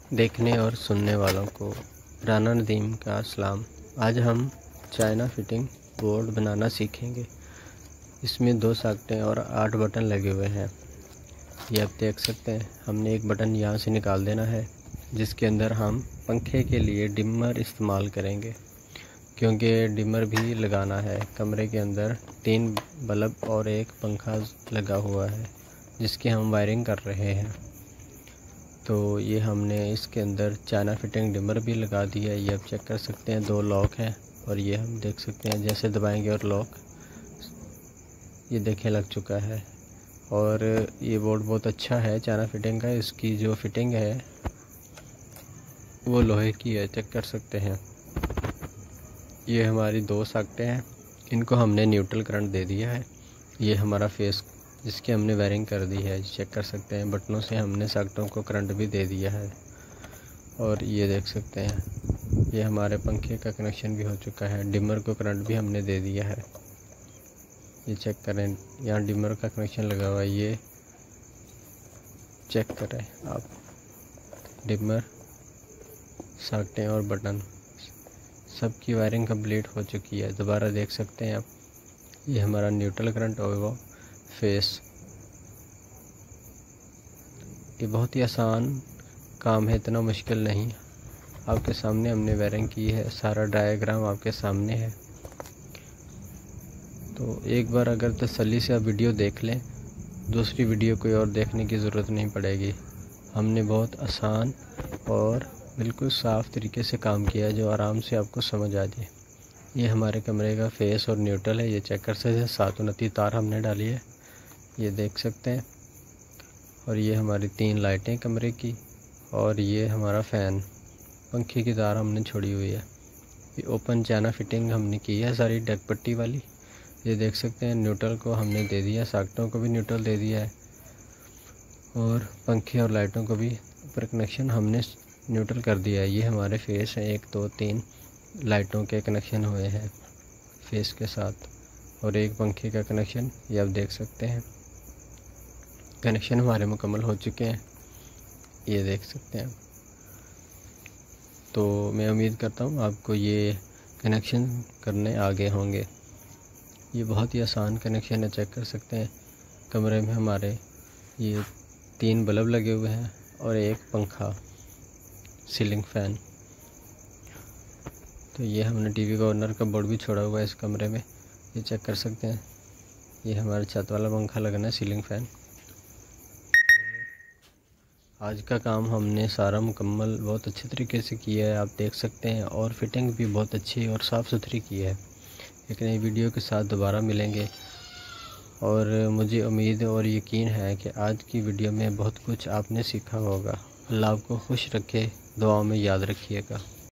देखने और सुनने वालों को राना नदीम का सलाम। आज हम चाइना फिटिंग बोर्ड बनाना सीखेंगे। इसमें 2 सॉकेटें और 8 बटन लगे हुए हैं। ये आप देख सकते हैं। हमने एक बटन यहाँ से निकाल देना है, जिसके अंदर हम पंखे के लिए डिमर इस्तेमाल करेंगे, क्योंकि डिमर भी लगाना है। कमरे के अंदर 3 बल्ब और एक पंखा लगा हुआ है, जिसकी हम वायरिंग कर रहे हैं। तो ये हमने इसके अंदर चाइना फिटिंग डिमर भी लगा दिया है। ये आप चेक कर सकते हैं। 2 लॉक हैं और ये हम देख सकते हैं, जैसे दबाएंगे और लॉक ये देखें लग चुका है। और ये बोर्ड बहुत अच्छा है चाइना फिटिंग का। इसकी जो फिटिंग है वो लोहे की है, चेक कर सकते हैं। ये हमारी 2 सॉकेटें हैं, इनको हमने न्यूट्रल करंट दे दिया है। ये हमारा फेस जिसकी हमने वायरिंग कर दी है, चेक कर सकते हैं। बटनों से हमने सॉकेटों को करंट भी दे दिया है। और ये देख सकते हैं, ये हमारे पंखे का कनेक्शन भी हो चुका है। डिमर को करंट भी हमने दे दिया है। ये चेक करें, यहाँ डिमर का कनेक्शन लगा हुआ है। ये चेक करें आप, डिमर, सॉकेटें और बटन सबकी वायरिंग कंप्लीट हो चुकी है। दोबारा देख सकते हैं आप, ये हमारा न्यूट्रल करंट और वो फेस। ये बहुत ही आसान काम है, इतना मुश्किल नहीं। आपके सामने हमने वायरिंग की है, सारा डायग्राम आपके सामने है। तो एक बार अगर तसल्ली से आप वीडियो देख लें, दूसरी वीडियो कोई और देखने की ज़रूरत नहीं पड़ेगी। हमने बहुत आसान और बिल्कुल साफ़ तरीके से काम किया है, जो आराम से आपको समझ आ जाए। ये हमारे कमरे का फेस और न्यूट्रल है। ये चेक कर सकते हैं। 7 उन्नती तार हमने डाली है, ये देख सकते हैं। और ये हमारी 3 लाइटें कमरे की, और ये हमारा फ़ैन, पंखे की तार हमने छोड़ी हुई है। ये ओपन चाइना फिटिंग हमने की है सारी डग पट्टी वाली। ये देख सकते हैं। न्यूट्रल को हमने दे दिया, सॉकेटों को भी न्यूट्रल दे दिया है, और पंखे और लाइटों को भी ऊपर कनेक्शन हमने न्यूट्रल कर दिया है। ये हमारे फेस हैं, 1 2 3 लाइटों के कनेक्शन हुए हैं फेस के साथ, और एक पंखे का कनेक्शन ये आप देख सकते हैं। कनेक्शन हमारे मुकम्मल हो चुके हैं, ये देख सकते हैं। तो मैं उम्मीद करता हूँ आपको ये कनेक्शन करने आगे होंगे। ये बहुत ही आसान कनेक्शन है, चेक कर सकते हैं। कमरे में हमारे ये 3 बल्ब लगे हुए हैं और एक पंखा, सीलिंग फ़ैन। तो ये हमने टीवी कॉर्नर का बोर्ड भी छोड़ा हुआ है इस कमरे में, ये चेक कर सकते हैं। ये हमारा छत वाला पंखा लगना है, सीलिंग फ़ैन। आज का काम हमने सारा मुकम्मल बहुत अच्छे तरीके से किया है, आप देख सकते हैं। और फिटिंग भी बहुत अच्छी और साफ़ सुथरी की है। एक नई वीडियो के साथ दोबारा मिलेंगे, और मुझे उम्मीद और यकीन है कि आज की वीडियो में बहुत कुछ आपने सीखा होगा। अल्लाह आपको खुश रखे, दुआओं में याद रखिएगा।